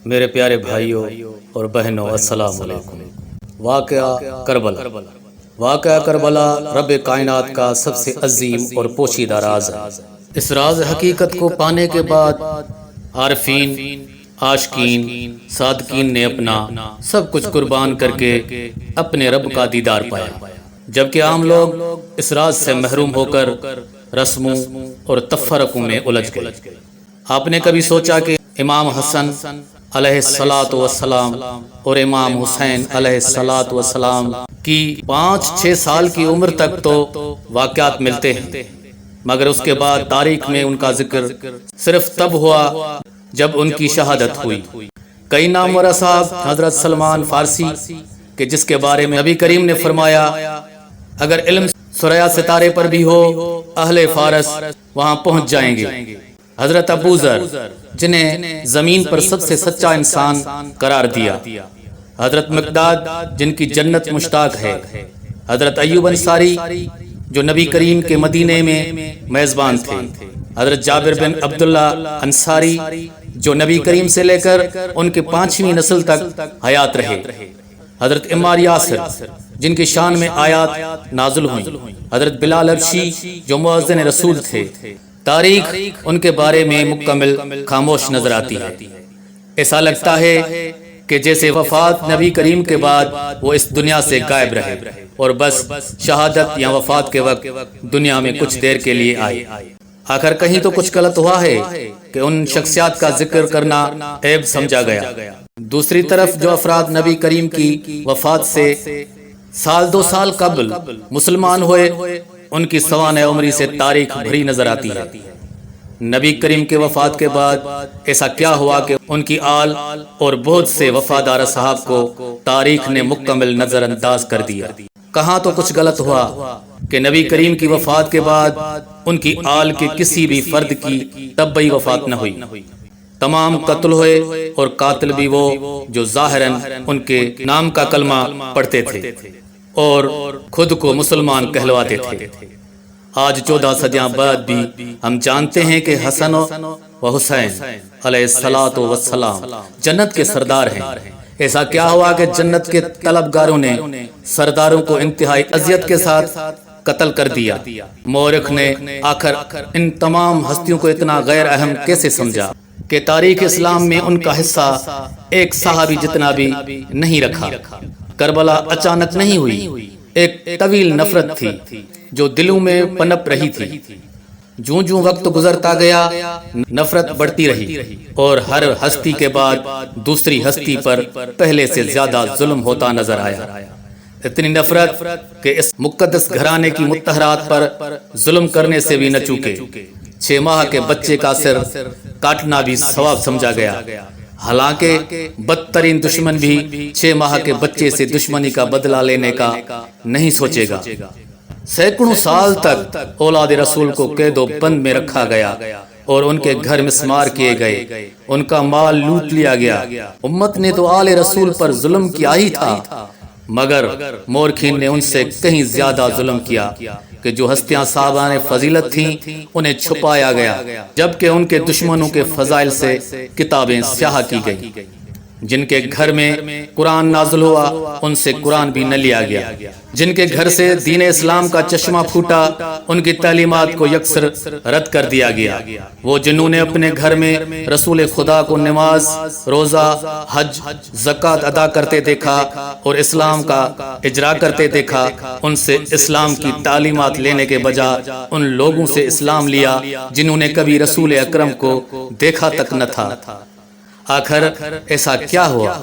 میرے پیارے بھائیوں اور بہنوں، السلام علیکم۔ واقعہ کربلا رب کائنات کا سب سے عظیم اور پوشیدہ راز ہے۔ اس راز حقیقت کو پانے کے بعد عارفین، عاشقین، صادقین نے اپنا سب کچھ قربان کر کے اپنے رب کا دیدار پایا، جبکہ عام لوگ اس راز سے محروم ہو کر رسموں اور تفرقوں میں الجھ گئے۔ آپ نے کبھی سوچا کہ امام حسن علیہ السلام اور امام حسین علیہ السلام کی 5-6 سال کی عمر تک تو واقعات ملتے ہیں، مگر اس کے بعد تاریخ میں ان کا ذکر صرف تب ہوا جب ان کی شہادت ہوئی۔ کئی نامور اصحاب، حضرت سلمان فارسی کہ جس کے بارے میں نبی کریم نے فرمایا، اگر علم ثریا ستارے پر بھی ہو، اہل فارس وہاں پہنچ جائیں گے۔ حضرت ابو ذر جنہیں زمین پر سب سے سچا انسان قرار دیا، حضرت مقداد جن کی جنت مشتاق ہے، حضرت ایوب انصاری جو نبی کریم کے مدینے میں میزبان تھے، حضرت جابر بن عبداللہ انصاری جو نبی کریم سے لے کر ان کے 5ویں نسل تک حیات رہے، حضرت عمار یاسر جن کی شان میں آیات نازل ہوئیں، حضرت بلال حبشی جو مؤذن رسول تھے۔ تاریخ ان کے بارے میں مکمل خاموش نظر آتی ہے۔ ایسا لگتا ہے کہ جیسے وفات نبی کریم کے بعد وہ اس دنیا سے غائب رہے اور بس شہادت یا وفات کے وقت دنیا میں کچھ دیر کے لیے آئے۔ آخر کہیں تو کچھ غلط ہوا ہے کہ ان شخصیات کا ذکر کرنا عیب سمجھا گیا۔ دوسری طرف جو افراد نبی کریم کی وفات سے 1-2 سال قبل مسلمان ہوئے، ان کی سوانح عمری سے تاریخ بھری نظر آتی ہے۔ نبی کریم کے وفات کے بعد ایسا کیا ہوا کہ ان کی آل اور بہت سے وفادار اصحاب کو تاریخ نے مکمل نظر انداز کر دیا؟ کہاں تو کچھ غلط ہوا کہ نبی کریم کی وفات کے بعد ان کی آل کے کسی بھی فرد کی طبعی وفات نہ ہوئی۔ تمام قتل ہوئے اور قاتل بھی وہ جو ظاہراً ان کے نام کا کلمہ پڑھتے تھے اور خود کو مسلمان کہلواتے تھے۔ آج 14 صدیاں بعد بھی ہم جانتے ہیں کہ حسن و حسین علیہ السلام جنت کے سردار ہیں۔ ایسا کیا ہوا کہ جنت کے طلبگاروں نے سرداروں کو انتہائی اذیت کے ساتھ قتل کر دیا؟ مورخ نے آخر ان تمام ہستیوں کو اتنا غیر اہم کیسے سمجھا کہ تاریخ اسلام میں ان کا حصہ ایک صحابی جتنا بھی نہیں رکھا؟ کربلا اچانک نہیں ہوئی، ایک طویل نفرت تھی جو دلوں میں پنپ رہی تھی۔ جوں وقت گزرتا گیا، نفرت بڑھتی رہی اور ہر ہستی کے بعد دوسری ہستی پر پہلے سے زیادہ ظلم ہوتا نظر آیا۔ اتنی نفرت کہ اس مقدس گھرانے کی متحرات پر ظلم کرنے سے بھی نہ چوکے۔ 6 ماہ کے بچے کا سر کاٹنا بھی ثواب سمجھا گیا، حالانکہ بدترین دشمن بھی 6 ماہ کے بچے سے دشمنی کا بدلہ لینے کا نہیں سوچے گا۔ سینکڑوں سال تک اولاد رسول کو قید و بند میں رکھا گیا اور ان کے گھر مسمار کیے گئے، ان کا مال لوٹ لیا گیا۔ امت نے تو آل رسول پر ظلم کیا ہی تھا، مگر مورخین نے ان سے کہیں زیادہ ظلم کیا کہ جو ہستیاں صاحبان فضیلت تھیں انہیں چھپایا گیا، جبکہ ان کے دشمنوں کے فضائل سے کتابیں سیاہ کی گئی۔ جن کے گھر میں قرآن نازل ہوا ان سے قرآن بھی نہ لیا گیا، جن کے گھر سے دین اسلام کا چشمہ پھوٹا ان کی تعلیمات کو یکسر رد کر دیا گیا۔ وہ جنہوں نے اپنے گھر میں رسول خدا کو نماز، روزہ، حج، زکوٰۃ ادا کرتے دیکھا اور اسلام کا اجرا کرتے دیکھا، ان سے اسلام کی تعلیمات لینے کے بجائے ان لوگوں سے اسلام لیا جنہوں نے کبھی رسول اکرم کو دیکھا تک نہ تھا۔ آخر ایسا کیا ہوا